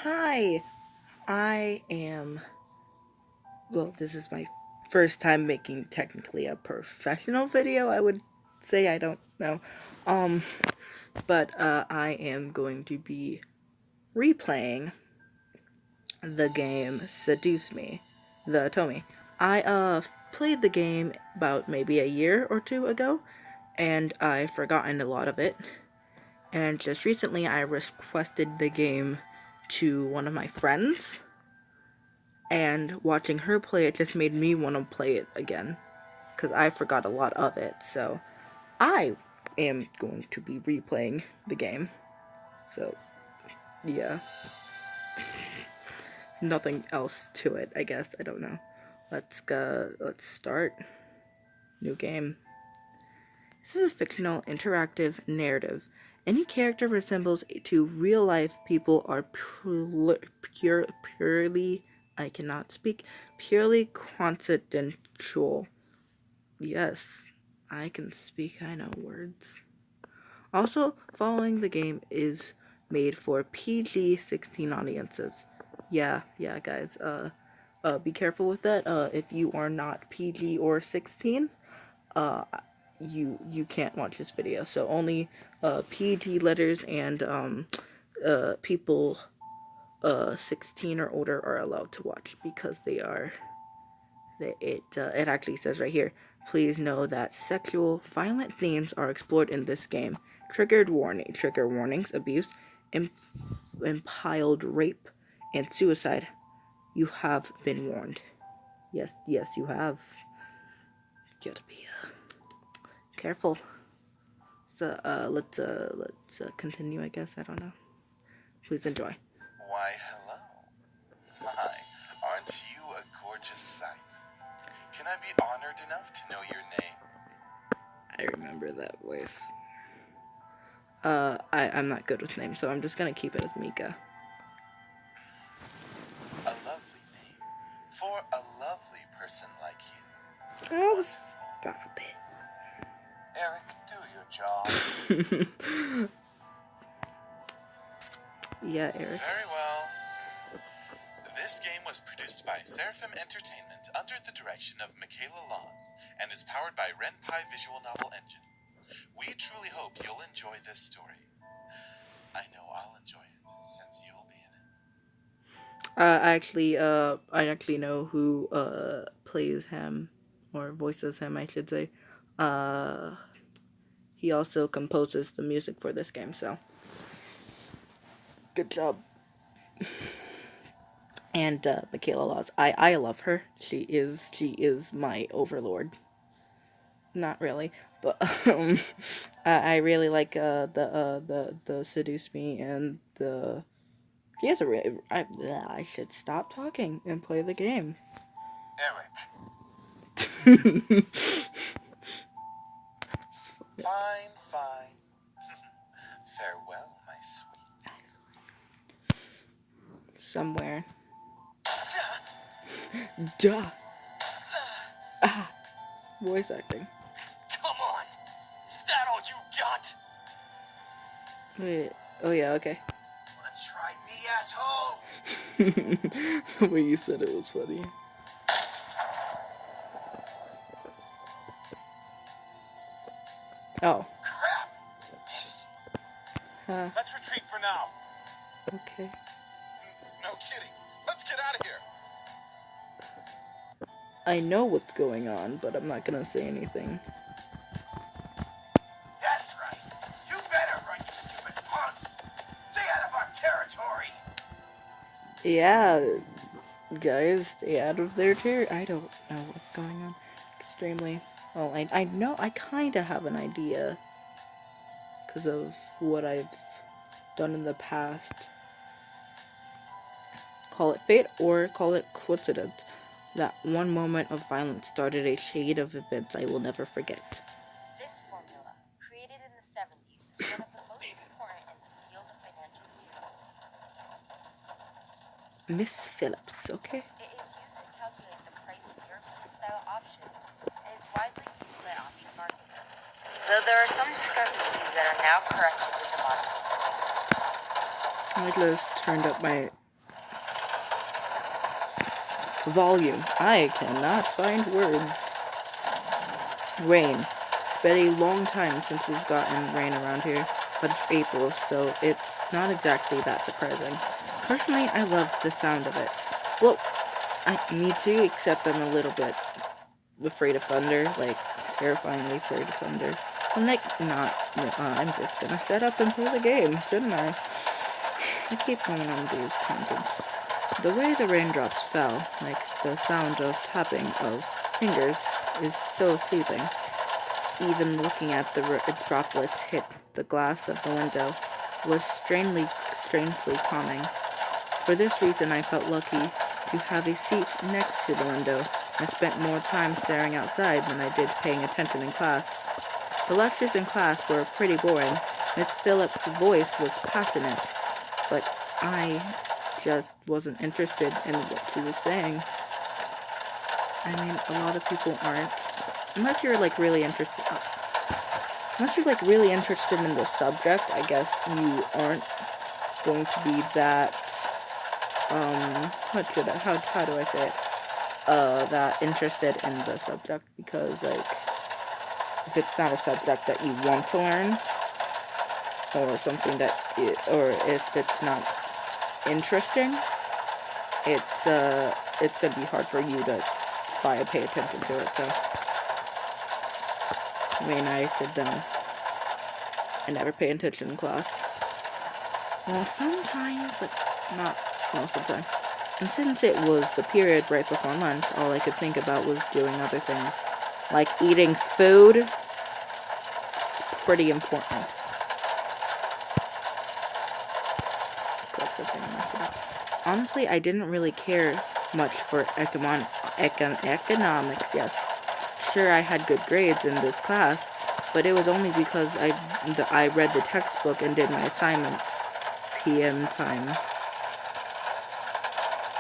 Hi, this is my first time making technically a professional video, I would say, I don't know. But I am going to be replaying the game Seduce Me, the Tomy. I played the game about maybe a year or two ago, and I've forgotten a lot of it. And just recently I requested the game to one of my friends, and watching her play it just made me want to play it again, because I forgot a lot of it, so I am going to be replaying the game. So, yeah. Nothing else to it, I guess. I don't know. Let's start. New game. This is a fictional, interactive narrative. Any character resembles to real-life people are purely, I cannot speak, purely coincidental. Yes, I can speak, I know words. Also, following the game is made for PG-16 audiences. Yeah, guys, be careful with that. If you are not PG or 16, you can't watch this video. So only, PG letters and, people, 16 or older are allowed to watch, because it actually says right here, please know that sexual, violent themes are explored in this game. Trigger warnings, abuse, impiled rape, and suicide. You have been warned. Yes, you have. You gotta be, careful. So, let's continue, I guess. I don't know. Please enjoy. Why, hello. My, aren't you a gorgeous sight? Can I be honored enough to know your name? I remember that voice. I'm not good with names, so I'm just gonna keep it as Mika. A lovely name. For a lovely person like you. Oh, stop it. Eric, do your job. Yeah, Eric. Very well. This game was produced by Seraphim Entertainment under the direction of Michaela Laws and is powered by Ren'Py Visual Novel Engine. We truly hope you'll enjoy this story. I know I'll enjoy it, since you'll be in it. I actually know who, plays him, or voices him, I should say. He also composes the music for this game, so. Good job. And, Michaela Laws. I love her. She is my overlord. Not really, but, I really like, the Seduce Me, and the... He has a I should stop talking and play the game. Eric. Fine. Farewell, my sweet. Somewhere. Duh. Voice acting. Come on. Is that all you got? Wait. Oh yeah, okay. Wanna try me, asshole? The way you said it was funny. Oh. Crap! Missed. Let's retreat for now. Okay. No kidding. Let's get out of here. I know what's going on, but I'm not gonna say anything. That's right. You better run, you stupid punks. Stay out of our territory. Yeah, guys, stay out of their territory. I don't know what's going on. Extremely. Well, I know, I kinda have an idea, because of what I've done in the past. Call it fate or call it coincidence. That one moment of violence started a shade of events I will never forget. This formula, created in the 70s, is one of the most important in the field of financial theory. Miss Phillips, okay? It is used to calculate the price of European-style options and is widely used by option marketers. Though there are some discrepancies that are now corrected with the modern. I just turned up my volume. I cannot find words. Rain. It's been a long time since we've gotten rain around here, but it's April, so it's not exactly that surprising. Personally, I love the sound of it. Well, me too, except I'm a little bit afraid of thunder, like terrifyingly afraid of thunder. I'm I'm just gonna shut up and play the game, shouldn't I? I keep going on these tangents. The way the raindrops fell, like the sound of tapping of fingers, is so soothing. Even looking at the droplets hit the glass of the window was strangely calming. For this reason, I felt lucky to have a seat next to the window. I spent more time staring outside than I did paying attention in class. The lectures in class were pretty boring. Miss Phillips' voice was passionate, but I just wasn't interested in what she was saying. I mean, a lot of people aren't. Unless you're like really interested in the subject, I guess you aren't going to be that how do I say it? That interested in the subject, because like if it's not a subject that you want to learn, or something or if it's not interesting, it's gonna be hard for you to try and pay attention to it. So I mean, I never pay attention in class. Well, sometimes, but not most of the time. And since it was the period right before lunch, all I could think about was doing other things. Like eating food. It's pretty important. That's the thing I messed up. Honestly, I didn't really care much for economics, yes. Sure, I had good grades in this class, but it was only because I read the textbook and did my assignments PM time.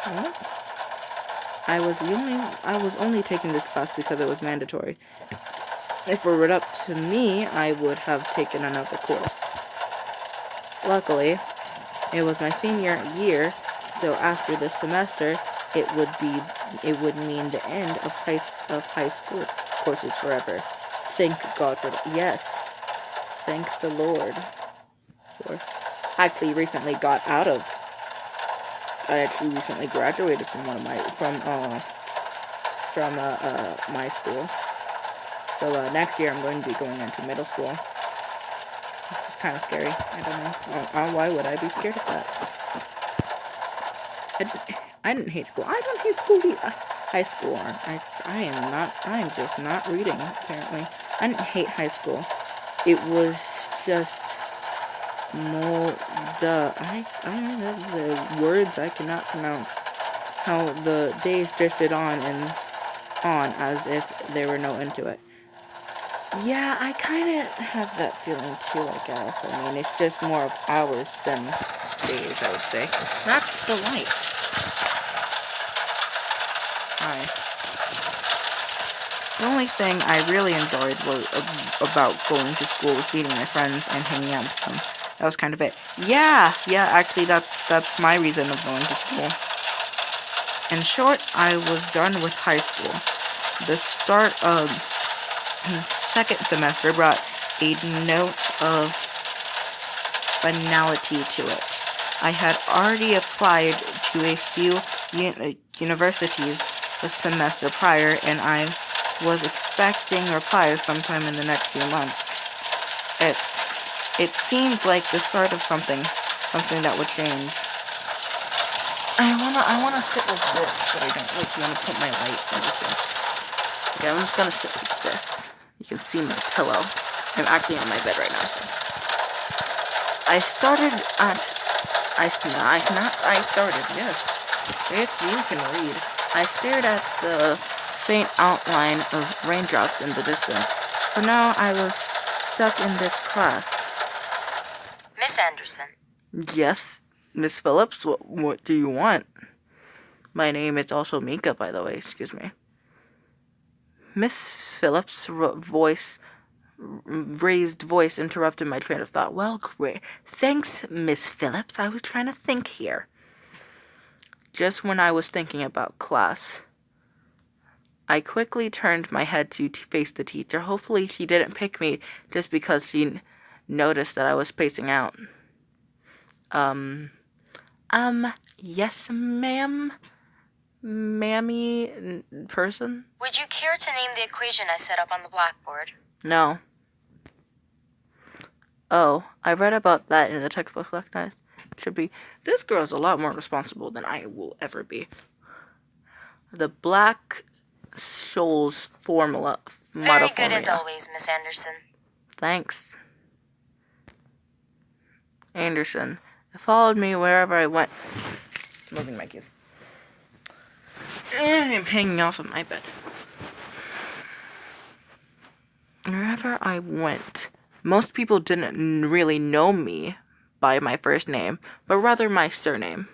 What? I was only taking this class because it was mandatory. If it were up to me, I would have taken another course. Luckily, it was my senior year, so after this semester, it would mean the end of high school courses forever. Thank God for that. Yes. Thank the Lord. For I actually recently graduated from my school. So next year I'm going to be going into middle school, which is kind of scary. I don't know. Why would I be scared of that? I didn't hate school. I don't hate school either. High school. I am just not reading, apparently. I didn't hate high school. It was just the words I cannot pronounce. How the days drifted on and on as if there were no end to it. Yeah, I kind of have that feeling too, I guess. I mean, it's just more of hours than days, I would say. That's the light. Hi. The only thing I really enjoyed about going to school was meeting my friends and hanging out with them. That was kind of it. Yeah, actually that's my reason of going to school. In short, I was done with high school. The start of second semester brought a note of finality to it. I had already applied to a few universities the semester prior, and I was expecting replies sometime in the next few months. It seemed like the start of something that would change. I wanna sit like this, but I don't like wanna put my light in this thing. Okay, I'm just gonna sit like this. You can see my pillow. I'm actually on my bed right now, so. Yes. If you can read. I stared at the faint outline of raindrops in the distance. For now, I was stuck in this class. Miss Anderson. Yes, Miss Phillips, what do you want? My name is also Mika, by the way, excuse me. Miss Phillips' raised voice interrupted my train of thought. Well, great. Thanks, Miss Phillips. I was trying to think here. Just when I was thinking about class, I quickly turned my head to face the teacher. Hopefully she didn't pick me just because she noticed that I was spacing out. Yes, ma'am? Mammy person? Would you care to name the equation I set up on the blackboard? No. Oh, I read about that in the textbook last night. Should be. This girl is a lot more responsible than I will ever be. The Black-Scholes formula. Very good as always, Miss Anderson. Thanks. Anderson. It followed me wherever I went. Moving my keys. I'm hanging off of my bed. Wherever I went, most people didn't really know me by my first name, but rather my surname.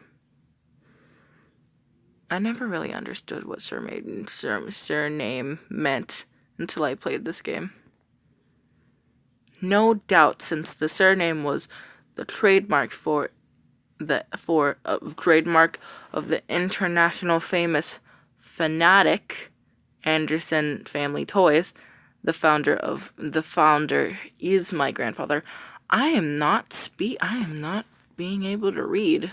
I never really understood what surname meant until I played this game. No doubt, since the surname was the trademark trademark of the international famous fanatic Anderson Family Toys, the founder is my grandfather. I am not being able to read,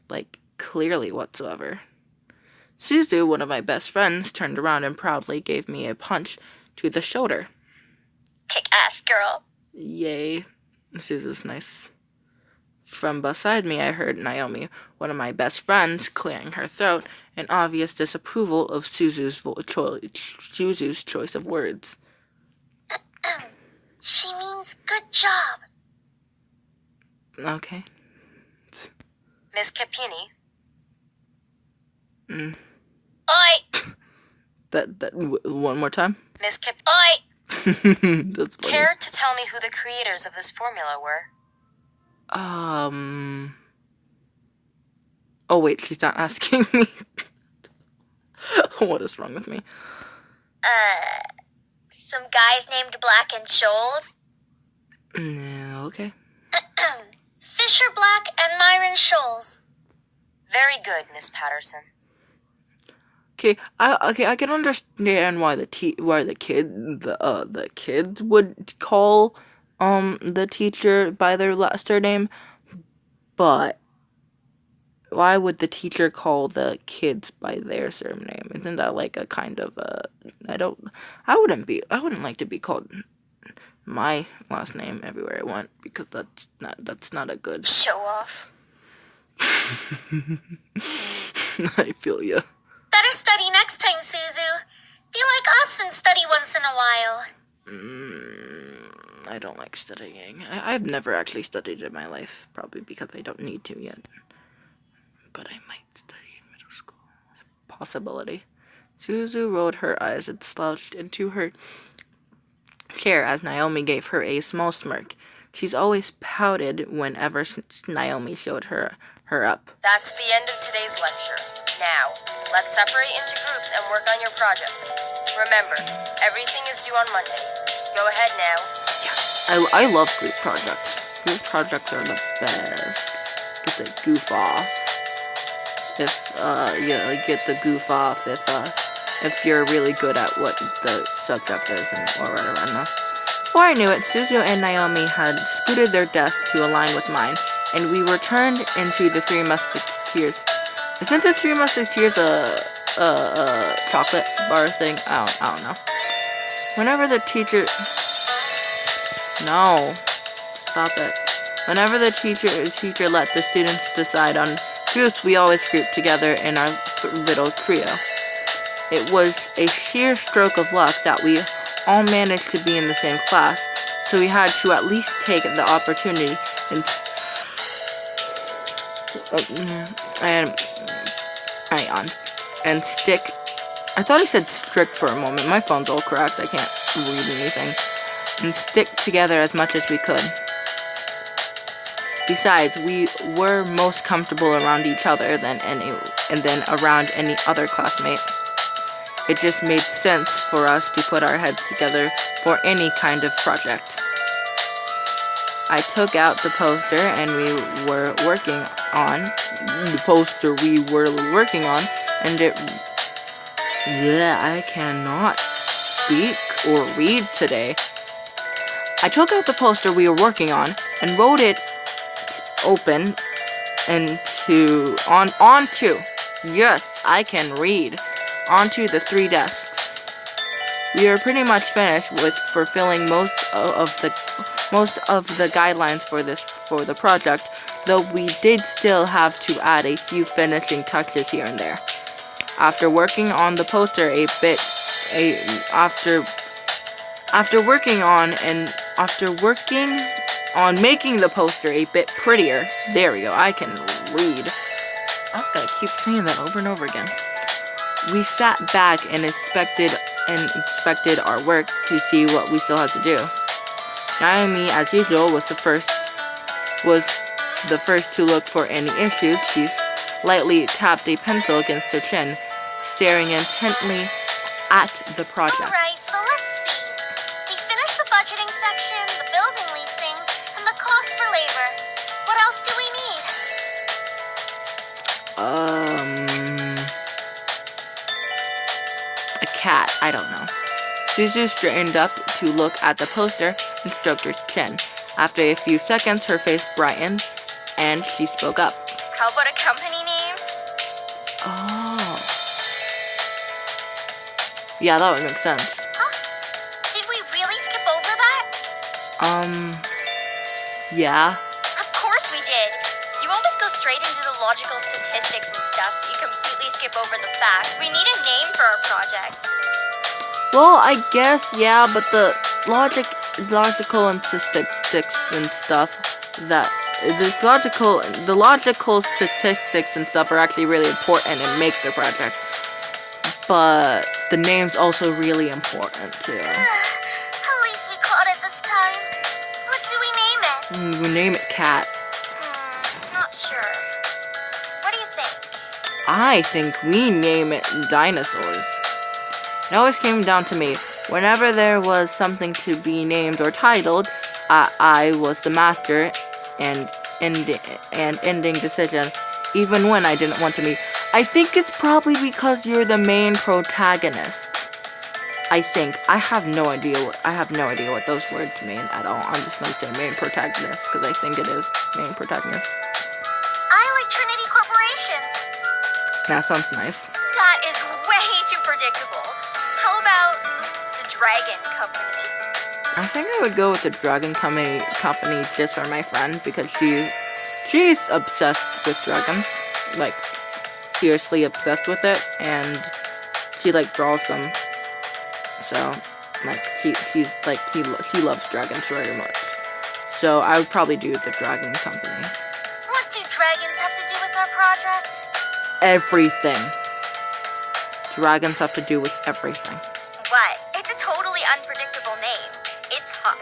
like, clearly whatsoever. Suzu, one of my best friends, turned around and proudly gave me a punch to the shoulder. Kick ass, girl. Yay. Suzu's nice. From beside me, I heard Naomi, one of my best friends, clearing her throat, in obvious disapproval of Suzu's choice of words. She means good job. Okay. Miss Capini. Oi! One more time? Miss Oi! That's funny. Care to tell me who the creators of this formula were? Oh wait, she's not asking me. What is wrong with me? Some guys named Black and Scholes? No, okay. Fisher Black and Myron Scholes. Very good, Miss Patterson. I can understand why the kids would call the teacher by their last surname, but why would the teacher call the kids by their surname? Isn't that like a kind of I wouldn't like to be called my last name everywhere I went, because that's not a good show off. I feel ya. Better study next time, Suzu. Be like us and study once in a while. I don't like studying. I've never actually studied in my life, probably because I don't need to yet. But I might study in middle school. Possibility. Suzu rolled her eyes and slouched into her chair as Naomi gave her a small smirk. She's always pouted whenever Naomi showed her up. That's the end of today's lecture. Now, let's separate into groups and work on your projects. Remember, everything is due on Monday. Go ahead now. Yes, I love group projects. Group projects are the best. Get the goof off. If you get the goof off if you're really good at what the subject is or whatever. I don't know. Before I knew it, Suzu and Naomi had scooted their desk to align with mine, and we were turned into the Three Musketeers. Isn't the Three Musketeers a chocolate bar thing? I don't know. Whenever the teacher... No. Stop it. Whenever the teacher let the students decide on groups, we always grouped together in our little trio. It was a sheer stroke of luck that we all managed to be in the same class, so we had to at least take the opportunity and stick. I thought he said strict for a moment. My phone's all cracked. I can't read anything. And stick together as much as we could. Besides, we were most comfortable around each other than around any other classmate. It just made sense for us to put our heads together for any kind of project. I took out the poster and we were working on and it. Yeah, I cannot speak or read today. I took out the poster we were working on and wrote it open onto. Yes, I can read. Onto the 3 desks. We are pretty much finished with fulfilling most of the guidelines for the project, though we did still have to add a few finishing touches here and there. After working on the poster after working on making the poster a bit prettier. There we go. I can read. I'm gonna keep saying that over and over again. We sat back and inspected our work to see what we still had to do. Naomi, as usual, was the first to look for any issues. She lightly tapped a pencil against her chin, staring intently at the project. Alright, so let's see. We finished the budgeting section, the building leasing, and the cost for labor. What else do we need? A cat. I don't know. Suzu straightened up to look at the poster and stroked her chin. After a few seconds, her face brightened, and she spoke up. How about a company name? Oh. Yeah, that would make sense. Huh? Did we really skip over that? Yeah. Of course we did. You always go straight into the logical statistics and stuff. You completely skip over the facts. We need a name for our project. Well, I guess, yeah, but the logical and statistics and stuff the logical statistics and stuff are actually really important and make the project. But the name's also really important too. At least we caught it this time. What do we name it? We name it Cat. Not sure. What do you think? I think we name it Dinosaurs. It always came down to me. Whenever there was something to be named or titled, I was the master and ending decision, even when I didn't want to be. I think it's probably because you're the main protagonist. I think. I have no idea what those words mean at all. I'm just gonna say main protagonist because I think it is main protagonist. I like Trinity Corporation. That sounds nice. That is way too predictable. How about the Dragon Company? I think I would go with the Dragon Company just for my friend because she's obsessed with dragons, like seriously obsessed with it, and she like draws them. So like he loves dragons very much. So I would probably do the Dragon Company. What do dragons have to do with our project? Everything. Dragons have to do with everything. What? It's a totally unpredictable name. It's hot.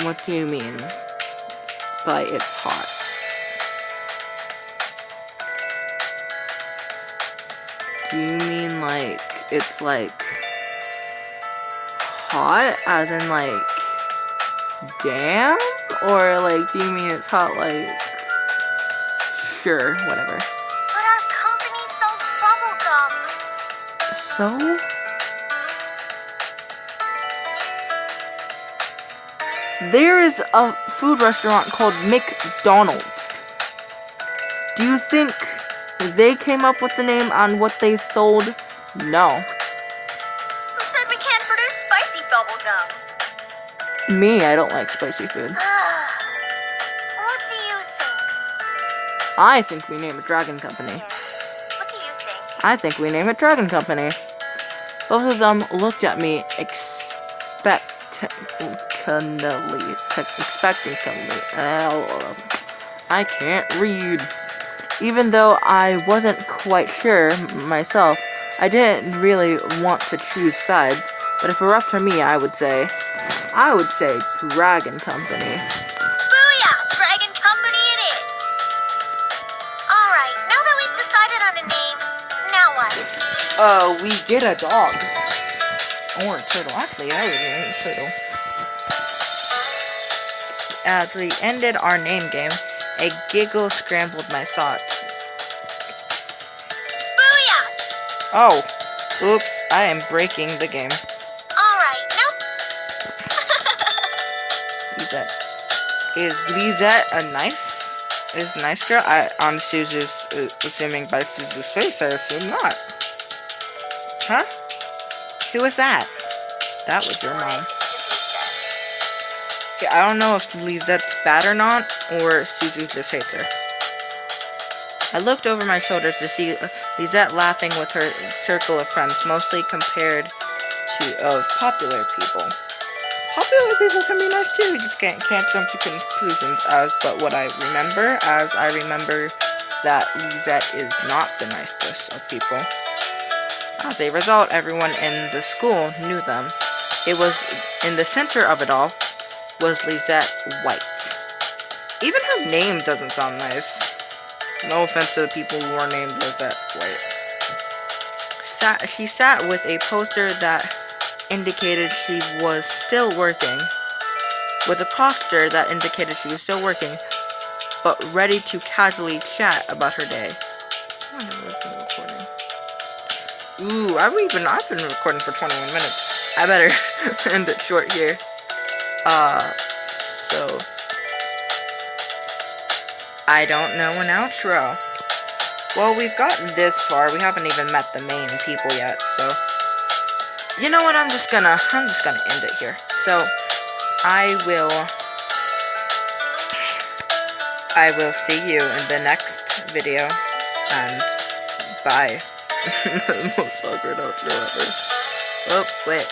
What do you mean by it's hot? Do you mean like it's like hot as in like damn? Or like do you mean it's hot like sure, whatever. But our company sells bubblegum. So? There is a food restaurant called McDonald's. Do you think they came up with the name on what they sold? No. Who said we can't produce spicy bubblegum? Me, I don't like spicy food. What do you think? I think we name it Dragon Company. What do you think? I think we name it Dragon Company. Both of them looked at me expectantly. I can't read. Even though I wasn't quite sure myself, I didn't really want to choose sides. But if it were up to me, I would say Dragon Company. Booyah! Dragon Company it is! Alright, now that we've decided on a name, now what? We get a dog. Or a turtle. Actually, I would name a turtle. as we ended our name game, a giggle scrambled my thoughts. Booyah! Oh, oops, I am breaking the game. Alright, nope. Lisette. Is Lisette a nice girl? I on Suzu's, assuming by Suzu's face, I assume not. Huh? Who was that? That was your mom. Just Lisette. Yeah, I don't know if Lisette's bad or not, or Suzu just hates her. I looked over my shoulder to see Lisette laughing with her circle of friends, mostly compared to of popular people. Popular people can be nice too. You just can't jump to conclusions. But what I remember, I remember that Lisette is not the nicest of people. As a result, everyone in the school knew them. It was in the center of it all was Lisette White. Even her name doesn't sound nice. No offense to the people who are named Lisette White. She sat with a poster that indicated she was still working. With a posture that indicated she was still working, but ready to casually chat about her day. Ooh, I've been recording for 21 minutes. I better end it short here. So I don't know an outro. Well, we've gotten this far. We haven't even met the main people yet, so you know what? I'm just gonna end it here. So I will see you in the next video, and bye. Most awkward outro ever. Oh, wait.